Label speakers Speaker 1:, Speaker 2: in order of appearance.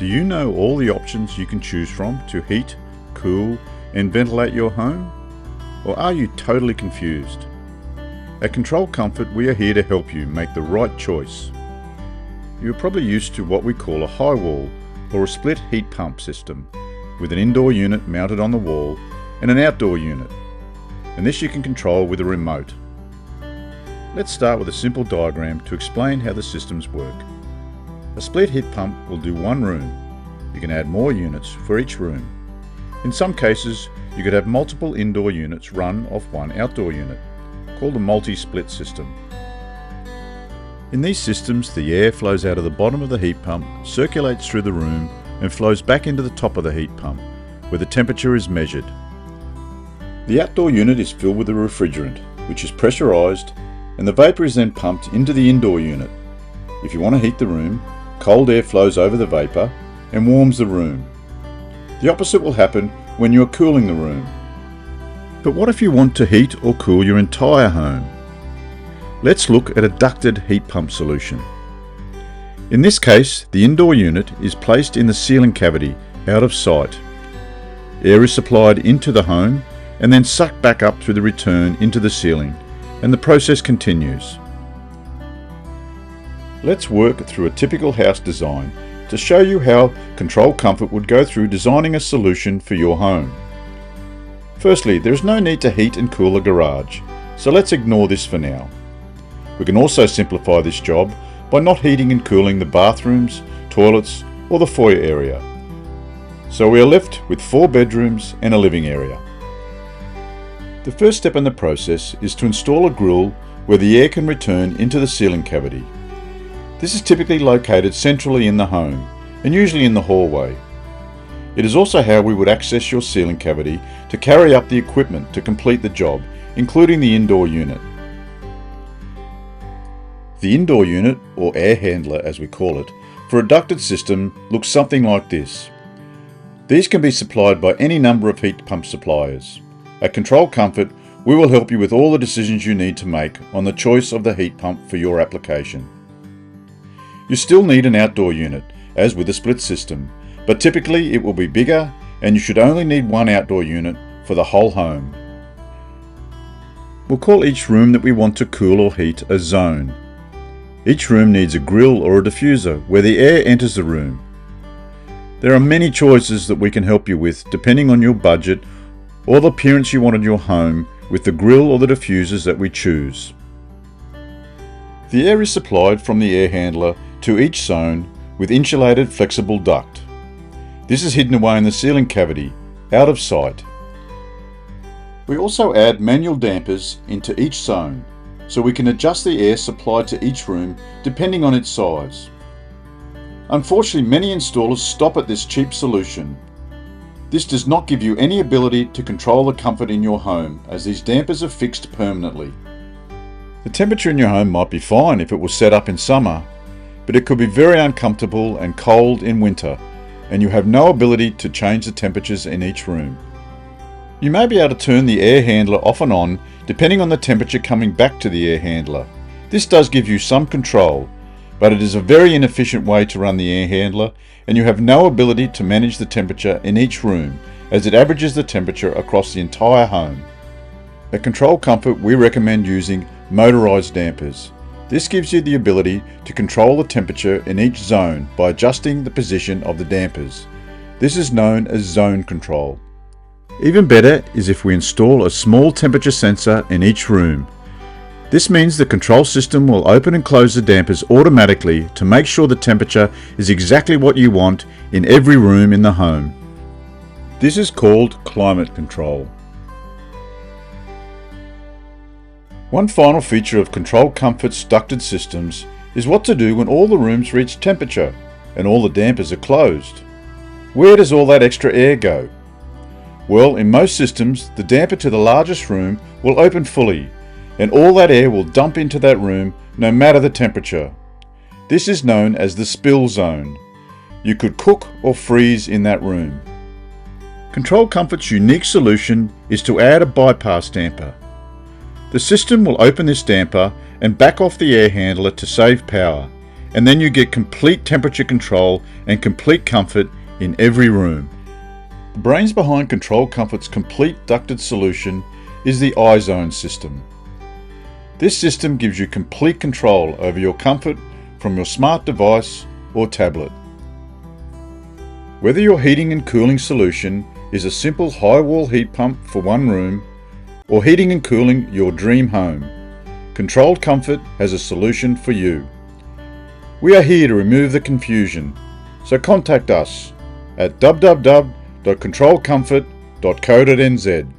Speaker 1: you know all the options you can choose from to heat, cool, and ventilate your home? Or are you totally confused? At Control Comfort, we are here to help you make the right choice. You're probably used to what we call a high wall or a split heat pump system with an indoor unit mounted on the wall and an outdoor unit, and this you can control with a remote. Let's start with a simple diagram to explain how the systems work. A split heat pump will do one room. You can add more units for each room. In some cases, you could have multiple indoor units run off one outdoor unit, called a multi-split system. In these systems, the air flows out of the bottom of the heat pump, circulates through the room, and flows back into the top of the heat pump, where the temperature is measured. The outdoor unit is filled with a refrigerant, which is pressurized, and the vapor is then pumped into the indoor unit. If you want to heat the room, cold air flows over the vapor and warms the room. The opposite will happen when you are cooling the room. But what if you want to heat or cool your entire home? Let's look at a ducted heat pump solution. In this case, the indoor unit is placed in the ceiling cavity out of sight. Air is supplied into the home and then sucked back up through the return into the ceiling, and the process continues. Let's work through a typical house design to show you how Control Comfort would go through designing a solution for your home. Firstly, there is no need to heat and cool a garage, so let's ignore this for now. We can also simplify this job by not heating and cooling the bathrooms, toilets, or the foyer area. So we are left with 4 bedrooms and a living area. The first step in the process is to install a grill where the air can return into the ceiling cavity. This is typically located centrally in the home and usually in the hallway. It is also how we would access your ceiling cavity to carry up the equipment to complete the job, including the indoor unit. The indoor unit, or air handler as we call it, for a ducted system looks something like this. These can be supplied by any number of heat pump suppliers. At Control Comfort, we will help you with all the decisions you need to make on the choice of the heat pump for your application. You still need an outdoor unit, as with a split system, but typically it will be bigger and you should only need one outdoor unit for the whole home. We'll call each room that we want to cool or heat a zone. Each room needs a grill or a diffuser where the air enters the room. There are many choices that we can help you with depending on your budget or the appearance you want in your home with the grill or the diffusers that we choose. The air is supplied from the air handler to each zone with insulated flexible duct. This is hidden away in the ceiling cavity, out of sight. We also add manual dampers into each zone, so we can adjust the air supplied to each room depending on its size. Unfortunately, many installers stop at this cheap solution. This does not give you any ability to control the comfort in your home, as these dampers are fixed permanently. The temperature in your home might be fine if it was set up in summer, but it could be very uncomfortable and cold in winter, and you have no ability to change the temperatures in each room. You may be able to turn the air handler off and on depending on the temperature coming back to the air handler. This does give you some control, but it is a very inefficient way to run the air handler, and you have no ability to manage the temperature in each room as it averages the temperature across the entire home. At Control Comfort, we recommend using motorized dampers. This gives you the ability to control the temperature in each zone by adjusting the position of the dampers. This is known as zone control. Even better is if we install a small temperature sensor in each room. This means the control system will open and close the dampers automatically to make sure the temperature is exactly what you want in every room in the home. This is called climate control. One final feature of Control Comfort's ducted systems is what to do when all the rooms reach temperature and all the dampers are closed. Where does all that extra air go? Well, in most systems, the damper to the largest room will open fully, and all that air will dump into that room no matter the temperature. This is known as the spill zone. You could cook or freeze in that room. Control Comfort's unique solution is to add a bypass damper. The system will open this damper and back off the air handler to save power. and then you get complete temperature control and complete comfort in every room. The brains behind Control Comfort's complete ducted solution is the iZone system. This system gives you complete control over your comfort from your smart device or tablet. Whether your heating and cooling solution is a simple high wall heat pump for one room or heating and cooling your dream home, Controlled Comfort has a solution for you. We are here to remove the confusion, so contact us at www.controlcomfort.co.nz.